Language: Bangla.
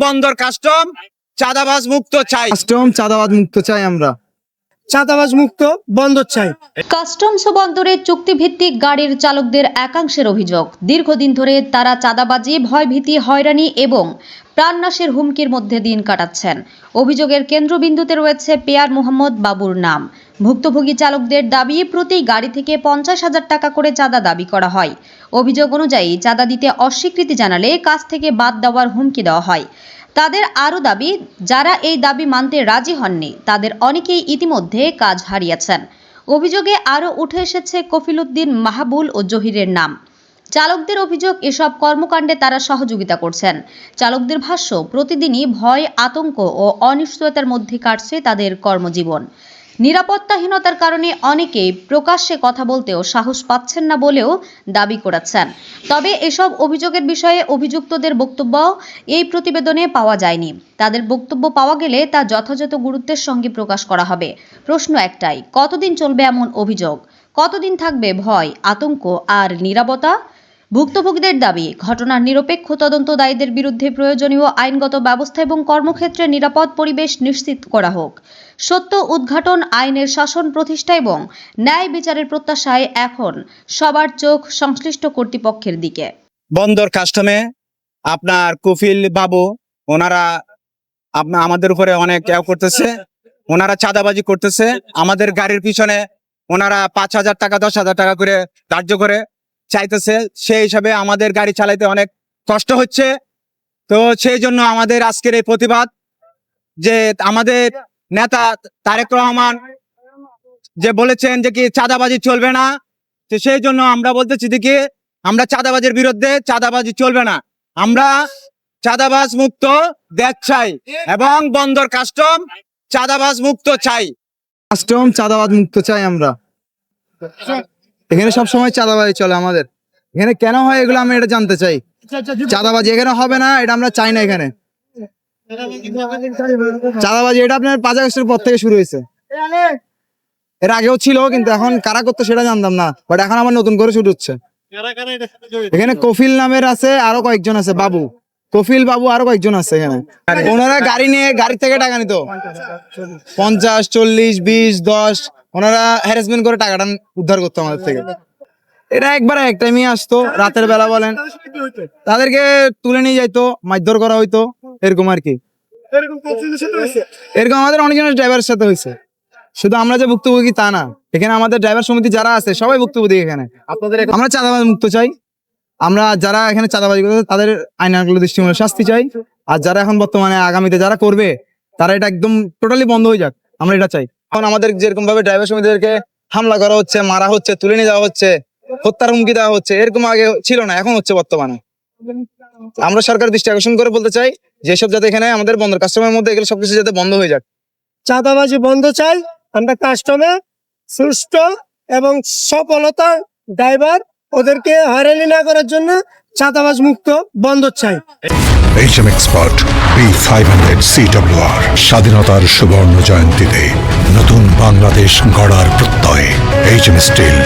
বন্দর কাস্টম চাঁদাবাজ মুক্ত চাই। কাস্টম চাঁদাবাজ মুক্ত চাই। আমরা চাঁদাবাজ মুক্ত বন্দর চাই। কাস্টমস বন্দরে চুক্তিভিত্তিক গাড়ির চালকদের একাংশের অভিযোগ, দীর্ঘদিন ধরে তারা চাঁদাবাজি, ভয়ভীতি, হয়রানি এবং প্রাণনাশের হুমকির মধ্যে দিন কাটাচ্ছেন। অভিযোগের কেন্দ্রবিন্দুতে রয়েছে পেয়ার মোহাম্মদ বাবুর নাম। ভুক্তভোগী চালকদের দাবি, প্রতি গাড়ি থেকে 50,000 টাকা করে চাঁদা দাবি করা হয়। অভিযোগ অনুযায়ী চাঁদা দিতে অস্বীকৃতি জানালে কাজ থেকে বাদ দেওয়ার হুমকি দেওয়া হয়। তাদের আরও দাবি, যারা এই দাবি মানতে রাজি হননি তাদের অনেকেই ইতিমধ্যে কাজ হারিয়েছেন। অভিযোগে আরও উঠে এসেছে কফিলউদ্দিন, মাহবুল ও জহিরের নাম। চালকদের অভিযোগ, এসব কর্মকাণ্ডে তারা সহযোগিতা করছেন। চালকদের ভাষ্য, প্রতিদিনই ভয়, আতঙ্ক ও অনিশ্চয়তার মধ্যে কাটছে তাদের কর্মজীবন। নিরাপত্তাহীনতার কারণে অনেকেই প্রকাশ্যে কথা বলতেও সাহস পাচ্ছেন না বলেও দাবি করেছেন। তবে এসব অভিযোগের বিষয়ে অভিযুক্তদের বক্তব্য এই প্রতিবেদনে পাওয়া যায়নি। তাদের বক্তব্য পাওয়া গেলে তা যথাযথ গুরুত্বের সঙ্গে প্রকাশ করা হবে। প্রশ্ন একটাই, কতদিন চলবে এমন অভিযোগ? কতদিন থাকবে ভয়, আতঙ্ক আর নীরবতা? ভুক্তভোগীদের দাবি, ঘটনার নিরপেক্ষ তদন্ত, দায়ীদের বিরুদ্ধে প্রয়োজনীয় আইনগত ব্যবস্থা এবং কর্মক্ষেত্রে নিরাপদ পরিবেশ নিশ্চিত করা হোক। সত্য উদ্ঘাটন, আইনের শাসন প্রতিষ্ঠা এবং ন্যায় বিচারের প্রত্যাশায় এখন সবার চোখ সংশ্লিষ্ট কর্তৃপক্ষের দিকে। বন্দর কাস্টমে আপনার কফিল বাবু ওনারা আমাদের উপরে অনেক করতেছে, ওনারা চাঁদাবাজি করতেছে। আমাদের গাড়ির পিছনে ওনারা 5,000 টাকা 10,000 টাকা করে ধার্য করে চাইতেছে। সেই হিসাবে আমাদের গাড়ি চালাইতে অনেক কষ্ট হচ্ছে। তো সেই জন্য আমাদের আজকের এই প্রতিবাদ, যে আমাদের নেতা তারেক রহমান যে বলেছেন যে কি চাঁদাবাজি চলবে না, তো সেই জন্য আমরা বলতেছি কি আমরা চাঁদাবাজির বিরুদ্ধে, চাঁদাবাজি চলবে না। আমরা চাঁদাবাজ মুক্ত দেশ চাই এবং বন্দর কাস্টম চাঁদাবাজ মুক্ত চাই। কাস্টম চাঁদাবাজ মুক্ত চাই। আমরা এখানে সব সময় চাঁদাবাজি চলে আমাদের। এখানে কেন হয় এগুলো আমি এটা জানতে চাই। চাঁদাবাজি এখানে হবে না, এটা আমরা চাই না। এখানে চাঁদাবাজি এটা আপনার 5 আগস্টের পর থেকে শুরু হয়েছে। এর আগেও ছিল, কিন্তু এখন কারা করতো সেটা জানতাম না, বাট এখন আবার নতুন করে শুরু হচ্ছে। এখানে কফিল নামের আছে, আরো কয়েকজন আছে, বাবু, কফিল বাবু, আরো কয়েকজন আছে এখানে। ওনারা গাড়ি নিয়ে গাড়ি থেকে টাকা নিত 50, 40, 20, 10। ওনারা হ্যারাসমেন্ট করে টাকাটা উদ্ধার করতো আমাদের থেকে। এটা একবার এক টাইমই আসতো, রাতের বেলা বলেন, তাদেরকে তুলে নিয়ে যাইতো, মারধর করা হইতো, এরকম আর কি। এরকম আমাদের অনেকজনের ড্রাইভারের সাথে হয়েছে। শুধু আমরা যে ভুক্তভোগী তা না, এখানে আমাদের ড্রাইভার সমিতি যারা আছে সবাই ভুক্তভোগী। এখানে আমরা চাঁদাবাজ মুক্ত চাই। আমরা যারা এখানে চাঁদাবাজি করছে তাদের আইনানুগ দৃষ্টিমূলক শাস্তি চাই। আর যারা এখন বর্তমানে আগামীতে যারা করবে তারা এটা একদম টোটালি বন্ধ হয়ে যাক, আমরা এটা চাই। এখন আমাদের যেরকম ভাবে ড্রাইভার সমিতিদেরকে হামলা করা হচ্ছে, মারা হচ্ছে, তুলে নিয়ে যাওয়া হচ্ছে, হত্যার হুমকি দেওয়া হচ্ছে, এরকম আগে ছিল না, এখন হচ্ছে বর্তমানে। আমরা সরকার দৃষ্টি আকর্ষণ করে বলতে চাই যেসব যাতে এখানে আমাদের বন্দর কাস্টমের মধ্যে এগুলো সবকিছু যাতে বন্ধ হয়ে যাক। চাঁদাবাজি বন্ধ চাই। আমরা কাস্টমে সুষ্ঠু এবং সফলতা ড্রাইভার ওদেরকে হয়রানি না করার জন্য চাঁদাবাজ মুক্ত বন্দর চাই। HM Expert B500 CWR স্বাধীনতার সুবর্ণ জয়ন্তীতে নতুন বাংলাদেশ গড়ার প্রত্যয়। HM Steel।